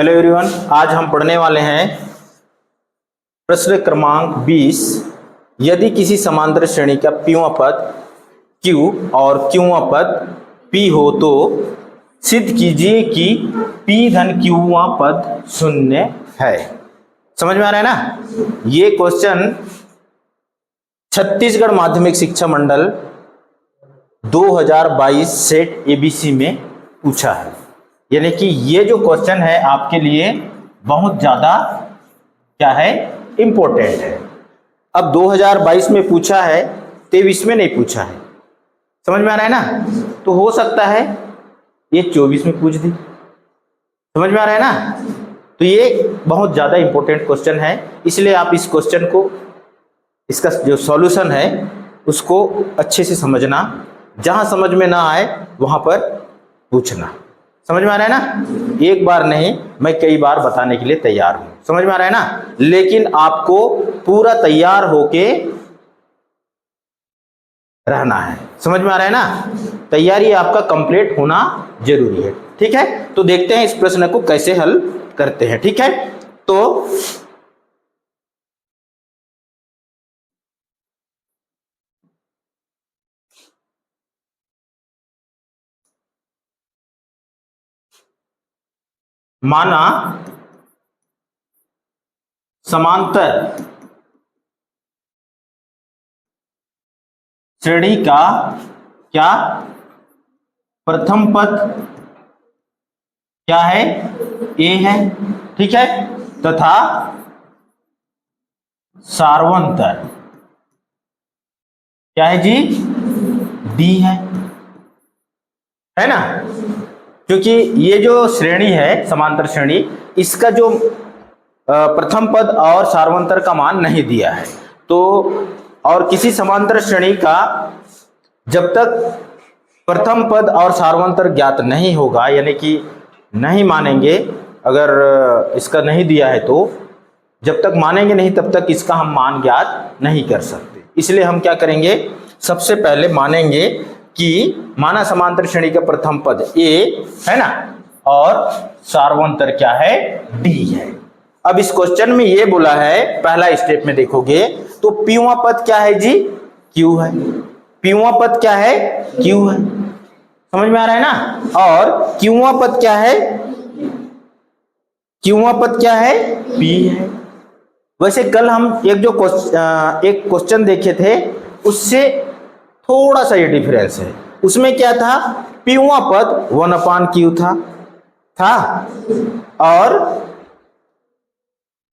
Hello everyone, आज हम पढ़ने वाले हैं प्रश्न क्रमांक 20। यदि किसी समांतर श्रेणी का pवां पद q और qवां पद p हो तो सिद्ध कीजिए कि p धन qवां पद शून्य है। समझ में आ रहा है ना? ये क्वेश्चन छत्तीसगढ़ माध्यमिक शिक्षा मंडल 2022 सेट एबीसी में पूछा है। यानी कि ये जो क्वेश्चन है आपके लिए बहुत ज्यादा क्या है, इंपॉर्टेंट है। अब 2022 में पूछा है, 23 में नहीं पूछा है। समझ में आ रहा है ना? तो हो सकता है ये 24 में पूछ दी। समझ में आ रहा है ना? तो ये बहुत ज्यादा इंपॉर्टेंट क्वेश्चन है, इसलिए आप इस क्वेश्चन को, इसका जो सॉल्यूशन है उसको अच्छे से समझना। जहां समझ में ना आए वहां पर पूछना। समझ में आ रहा है ना? एक बार नहीं, मैं कई बार बताने के लिए तैयार हूं। समझ में आ रहा है ना? लेकिन आपको पूरा तैयार होके रहना है। समझ में आ रहा है ना? तैयारी आपका कंप्लीट होना जरूरी है। ठीक है, तो देखते हैं इस प्रश्न को कैसे हल करते हैं। ठीक है, तो माना समांतर श्रेणी का क्या प्रथम पद क्या है, ए है। ठीक है, तथा सार्वंतर क्या है जी, डी है ना? क्योंकि ये जो श्रेणी है समांतर श्रेणी, इसका जो प्रथम पद और सार्वंतर का मान नहीं दिया है। तो और किसी समांतर श्रेणी का जब तक प्रथम पद और सार्वंतर ज्ञात नहीं होगा, यानी कि नहीं मानेंगे, अगर इसका नहीं दिया है तो जब तक मानेंगे नहीं तब तक इसका हम मान ज्ञात नहीं कर सकते। इसलिए हम क्या करेंगे, सबसे पहले मानेंगे कि माना समांतर श्रेणी का प्रथम पद ए है ना, और सार्वंतर क्या है, डी है। अब इस क्वेश्चन में ये बोला है, पहला स्टेप में देखोगे तो pवां पद क्या है जी, q है। pवां पद क्या है, q है। समझ में आ रहा है ना? और qवां पद क्या है, qवां पद क्या है, p है। वैसे कल हम एक क्वेश्चन देखे थे, उससे थोड़ा सा ये डिफरेंस है। उसमें क्या था, pवां पद 1/q था और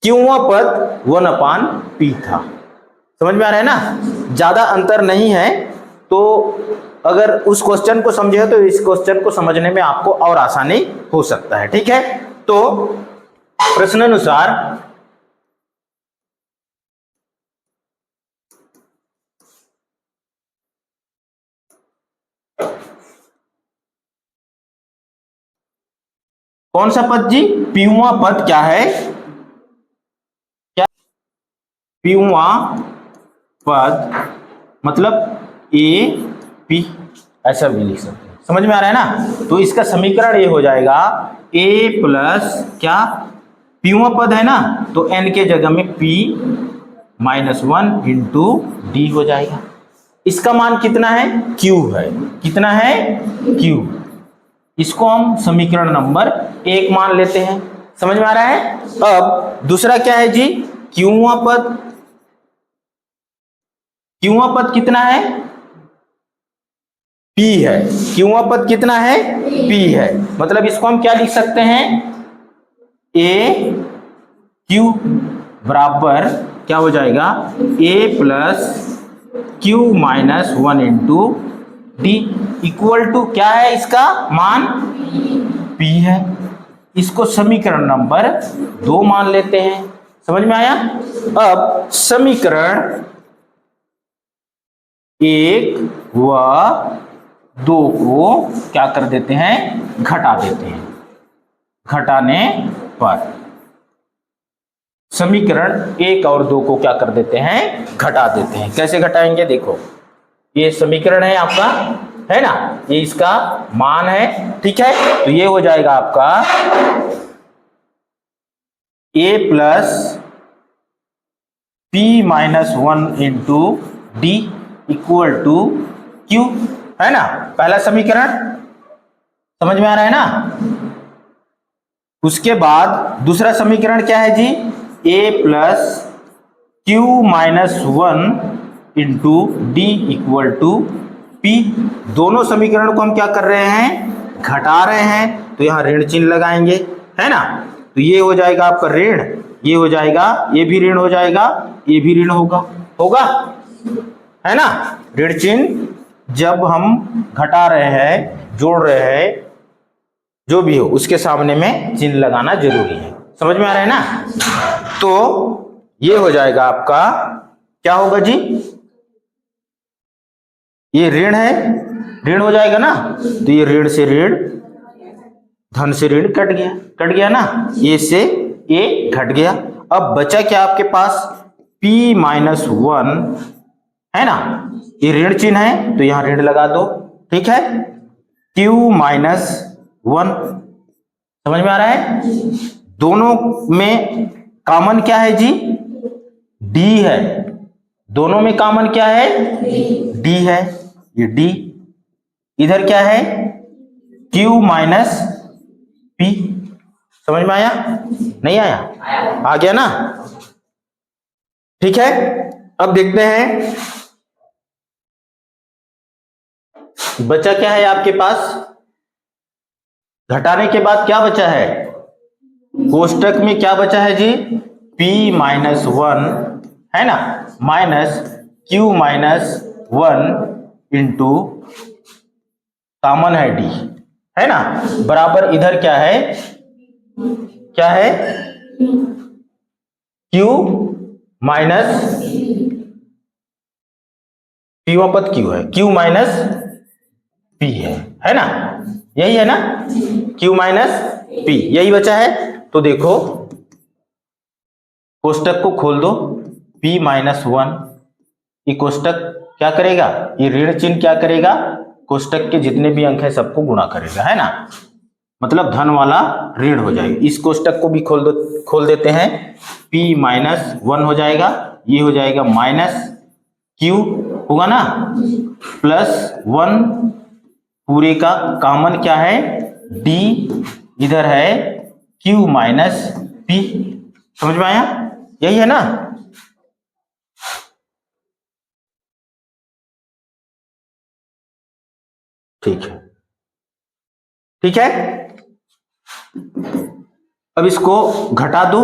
qवां पद 1/p था। समझ में आ रहा है ना? ज्यादा अंतर नहीं है। तो अगर उस क्वेश्चन को समझे तो इस क्वेश्चन को समझने में आपको और आसानी हो सकता है। ठीक है, तो प्रश्नानुसार कौन सा पद जी, pवां पद क्या है, क्या pवां पद मतलब ए पी, ऐसा भी लिख सकते हैं। समझ में आ रहा है ना? तो इसका समीकरण ये हो जाएगा a प्लस क्या, pवां पद है ना, तो n के जगह में p -1 इंटू डी हो जाएगा। इसका मान कितना है, q है। कितना है, q। इसको हम समीकरण नंबर 1 मान लेते हैं। समझ में आ रहा है? अब दूसरा क्या है जी, qवां पद। qवां पद कितना है, p है। qवां पद कितना है, p है। मतलब इसको हम क्या लिख सकते हैं, a q बराबर क्या हो जाएगा, a plus q -1 into D equal to क्या है, इसका मान p है। इसको समीकरण नंबर 2 मान लेते हैं। समझ में आया? अब समीकरण 1 व 2 को क्या कर देते हैं, घटा देते हैं। घटाने पर समीकरण 1 और 2 को क्या कर देते हैं, घटा देते हैं। कैसे घटाएंगे, देखो ये समीकरण है आपका, है ना, ये इसका मान है। ठीक है, तो ये हो जाएगा आपका A plus P minus 1 into D equal to Q, है ना। पहला समीकरण समझ में आ रहा है ना। उसके बाद दूसरा समीकरण क्या है जी, A plus Q minus 1 into D equal to P. दोनों समीकरण को हम क्या कर रहे हैं, घटा रहे हैं, तो यहां ऋण चिन्ह लगाएंगे, है ना। तो ये हो जाएगा आपका ऋण, ये हो जाएगा, ये भी ऋण हो जाएगा, ये भी ऋण होगा, है ना। ऋण चिन्ह जब हम घटा रहे हैं, जोड़ रहे हैं, जो भी हो उसके सामने में चिन्ह लगाना जरूरी है। समझ में आ रहा है ना। तो ये हो जाएगा आपका, क्या होगा जी, ये ऋण है, ऋण हो जाएगा ना। तो ये ऋण से ऋण, धन से ऋण कट गया ना, ये से ये घट गया। अब बचा क्या आपके पास, p माइनस 1, है ना। ये ऋण चिन्ह है तो यहां ऋण लगा दो, ठीक है। q माइनस 1, समझ में आ रहा है। दोनों में कॉमन क्या है जी, d है। दोनों में कॉमन क्या है, d है, ये d। इधर क्या है, q माइनस p। समझ में आया, नहीं आया, आ गया ना, ठीक है। अब देखते हैं बचा क्या है आपके पास, घटाने के बाद क्या बचा है, कोष्टक में क्या बचा है जी, p माइनस 1, है ना, minus q minus 1 into common है d, है ना, बराबर इधर क्या है, q माइनस p पद q है, q माइनस p है ना, यही है ना, q माइनस p, यही बचा है। तो देखो कोष्टक को खोल दो, p माइनस 1, ये कोष्टक क्या करेगा, ये ऋण चिन्ह क्या करेगा, कोष्टक के जितने भी अंक है सबको गुणा करेगा, है ना, मतलब धन वाला ऋण हो जाएगा। इस कोष्टक को भी खोल देते हैं, p माइनस 1 हो जाएगा, ये हो जाएगा माइनस q होगा ना, प्लस 1, पूरे का कॉमन क्या है, d, इधर है q माइनस p। समझ में आया, यही है ना। ठीक है, ठीक है। अब इसको घटा दो,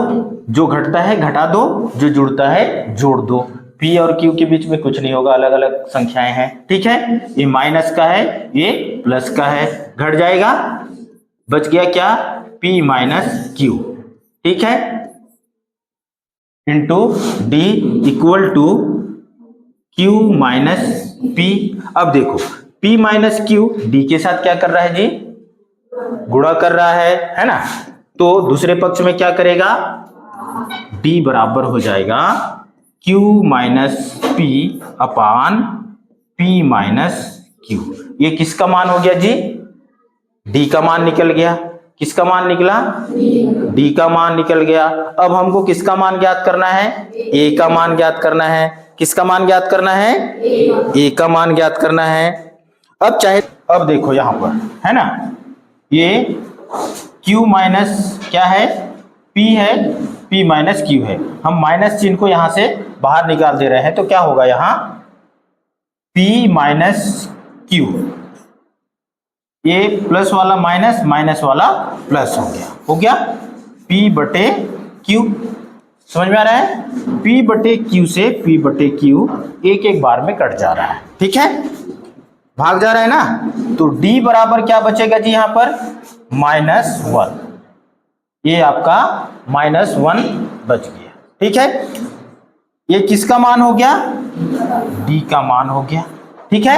जो घटता है घटा दो, जो जुड़ता है जोड़ दो। p और q के बीच में कुछ नहीं होगा, अलग अलग संख्याएं हैं, ठीक है। ये माइनस का है, ये प्लस का है, घट जाएगा, बच गया क्या, p माइनस q, ठीक है, into d equal to q minus p। अब देखो p माइनस q d के साथ क्या कर रहा है जी, गुणा कर रहा है ना। तो दूसरे पक्ष में क्या करेगा, d बराबर हो जाएगा q माइनस p अपान p माइनस q। ये किसका मान हो गया जी, d का मान निकल गया, किसका मान निकला, d का मान निकल गया। अब हमको किसका मान ज्ञात करना है, a का मान ज्ञात करना है, किसका मान ज्ञात करना है, a का मान ज्ञात करना है। अब चाहे, अब देखो यहां पर है ना, ये q माइनस क्या है, p है, p माइनस q है, हम माइनस चिन्ह को यहां से बाहर निकाल दे रहे हैं, तो क्या होगा यहाँ p माइनस q, ये प्लस वाला माइनस, माइनस वाला प्लस हो गया p बटे q। समझ में आ रहा है, p बटे q से p बटे q एक एक बार में कट जा रहा है, ठीक है, भाग जा रहा है ना। तो d बराबर क्या बचेगा जी, यहां पर माइनस 1, ये आपका माइनस 1 बच गया, ठीक है। ये किसका मान हो गया, d का मान हो गया, ठीक है।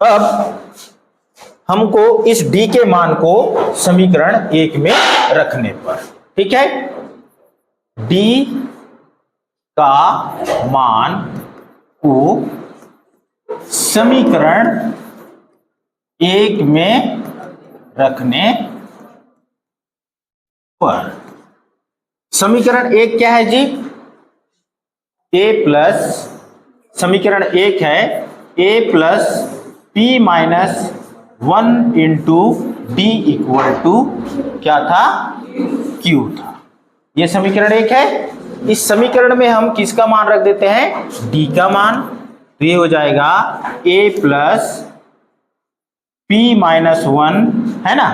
अब हमको इस d के मान को समीकरण 1 में रखने पर, ठीक है, d का मान को समीकरण 1 में रखने पर समीकरण एक क्या है जी? ए प्लस, समीकरण एक है A plus P minus 1 into D equal to क्या था? क्यू था। ये समीकरण एक है। इस समीकरण में हम किसका मान रख देते हैं? डी का मान। तो ये हो जाएगा ए प्लस पी माइनस 1, है ना,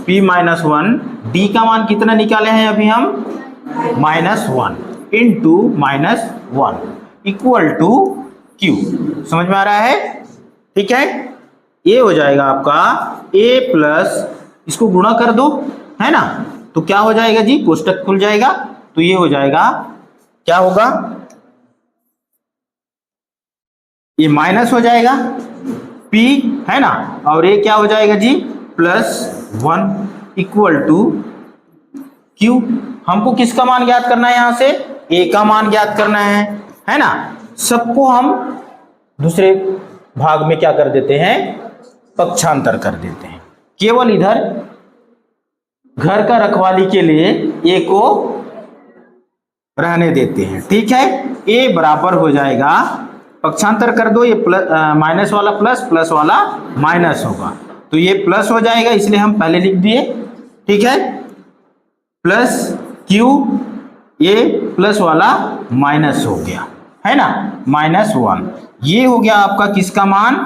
पी माइनस 1, डी का मान कितना निकाले हैं अभी हम? -1 इंटू -1 इक्वल टू क्यू। समझ में आ रहा है? ठीक है। ये हो जाएगा आपका ए प्लस, इसको गुणा कर दो, है ना, तो क्या हो जाएगा जी? कोष्टक खुल जाएगा। तो ये हो जाएगा, क्या होगा? ये माइनस हो जाएगा P, है ना, और ये क्या हो जाएगा जी? +1 इक्वल टू Q। हमको किसका मान ज्ञात करना है? यहां से A का मान ज्ञात करना है ना। सबको हम दूसरे भाग में क्या कर देते हैं? पक्षांतर कर देते हैं। केवल इधर घर का रखवाली के लिए A को रहने देते हैं। ठीक है। A बराबर हो जाएगा, पक्षांतर कर दो, ये माइनस वाला प्लस, प्लस वाला माइनस होगा, तो ये प्लस हो जाएगा, इसलिए हम पहले लिख दिए। ठीक है, प्लस क्यू, ये प्लस वाला माइनस हो गया, है ना, -1। ये हो गया आपका किसका मान?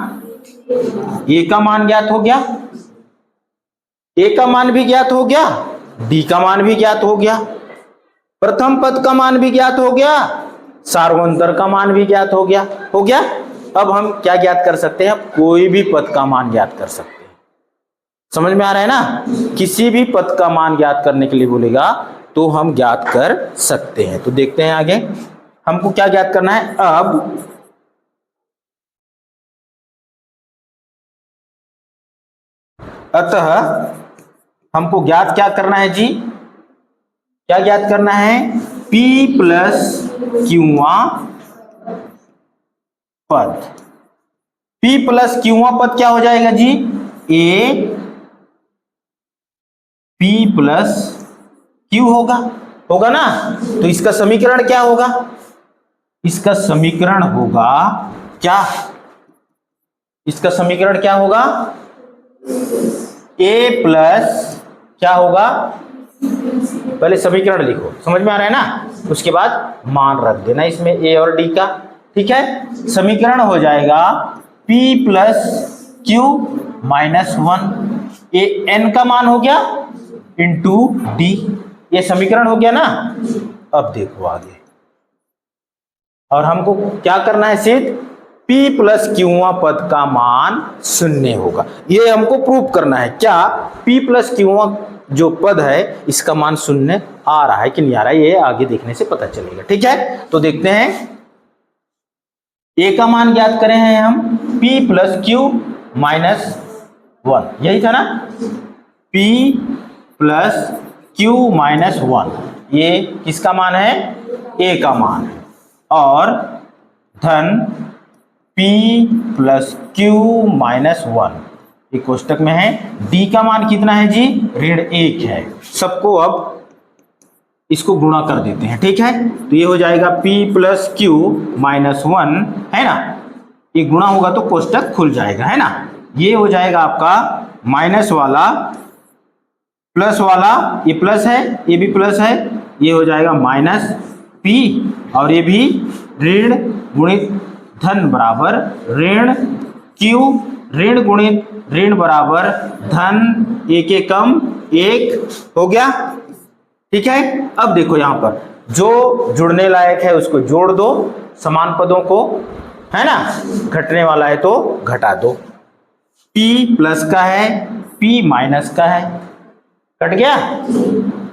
ए का मान ज्ञात हो गया, ए का मान भी ज्ञात हो गया, डी का मान भी ज्ञात हो गया, प्रथम पद का मान भी ज्ञात हो गया, सार्वंतर का मान भी ज्ञात हो गया। अब हम क्या ज्ञात कर सकते हैं? कोई भी पद का मान ज्ञात कर सकते हैं। समझ में आ रहा है ना? किसी भी पद का मान ज्ञात करने के लिए बोलेगा तो हम ज्ञात कर सकते हैं। तो देखते हैं आगे हमको क्या ज्ञात करना है। अब अतः हमको ज्ञात क्या करना है जी? क्या ज्ञात करना है? P प्लस क्यूआ पद। P प्लस क्यूआ पद क्या हो जाएगा जी? A P प्लस क्यू होगा ना। तो इसका समीकरण क्या होगा? इसका समीकरण होगा क्या? इसका समीकरण क्या होगा? A प्लस क्या होगा? पहले समीकरण लिखो, समझ में आ रहा है ना, उसके बाद मान रख देना इसमें ए और डी का। ठीक है, समीकरण हो जाएगा P प्लस क्यू -1, ये n का मान हो गया इंटू डी, ये समीकरण हो गया ना। अब देखो आगे, और हमको क्या करना है? सिर्फ P प्लस क्यूआ पद का मान 0 होगा, ये हमको प्रूव करना है। क्या P प्लस क्यूआ जो पद है इसका मान 0 आ रहा है कि नहीं आ रहा है, ये आगे देखने से पता चलेगा। ठीक है, तो देखते हैं। A का मान ज्ञात करें हैं हम, P प्लस क्यू -1, यही था ना, P प्लस क्यू -1, ये किसका मान है? A का मान है, और धन P प्लस क्यू -1 ये कोष्टक में है। D का मान कितना है जी? -1 है। सबको अब इसको गुणा कर देते हैं। ठीक है, तो ये हो जाएगा P प्लस क्यू -1, है ना, ये गुणा होगा तो कोष्टक खुल जाएगा, है ना। ये हो जाएगा आपका माइनस वाला प्लस वाला, ये प्लस है, ये भी प्लस है, ये हो जाएगा -P, और ये भी ऋण गुणित धन बराबर ऋण Q, ऋण गुणित ऋण बराबर धन, 1 1 कम 1 हो गया। ठीक है, अब देखो यहां पर जो जुड़ने लायक है उसको जोड़ दो, समान पदों को, है ना, घटने वाला है तो घटा दो। P प्लस का है, P माइनस का है, कट गया।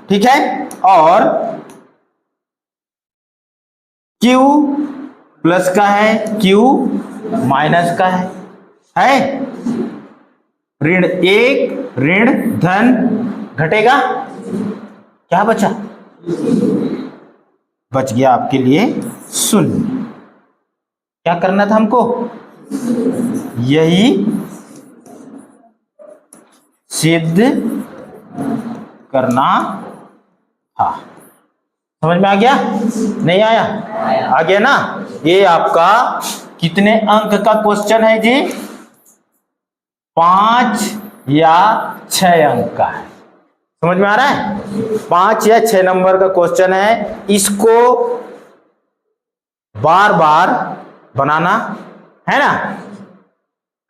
ठीक है, और Q प्लस का है, Q माइनस का है, ऋण 1 ऋण धन घटेगा, क्या बचा? बच गया आपके लिए 0। क्या करना था हमको? यही सिद्ध करना था। समझ में आ गया? नहीं आया? आ गया ना? ये आपका कितने अंक का क्वेश्चन है जी? 5 या 6 अंक का है। समझ में आ रहा है? 5 या 6 नंबर का क्वेश्चन है। इसको बार बार बनाना है ना,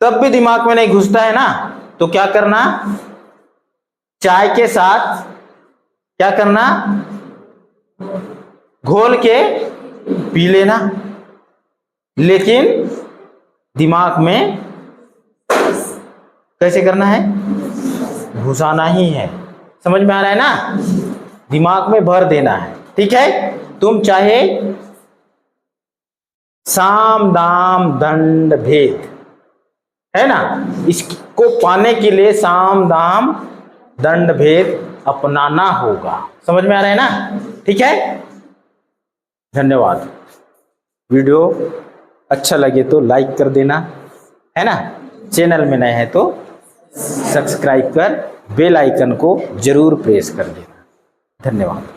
तब भी दिमाग में नहीं घुसता है ना, तो क्या करना, चाय के साथ क्या करना, घोल के पी लेना, लेकिन दिमाग में कैसे करना है, घुसाना ही है। समझ में आ रहा है ना? दिमाग में भर देना है। ठीक है? तुम चाहे साम दाम दंड भेद है ना, इसको पाने के लिए साम दाम दंड भेद अपनाना होगा। समझ में आ रहा है ना? ठीक है, धन्यवाद। वीडियो अच्छा लगे तो लाइक कर देना है ना, चैनल में नए हैं तो सब्सक्राइब कर बेल आइकन को जरूर प्रेस कर देना। धन्यवाद।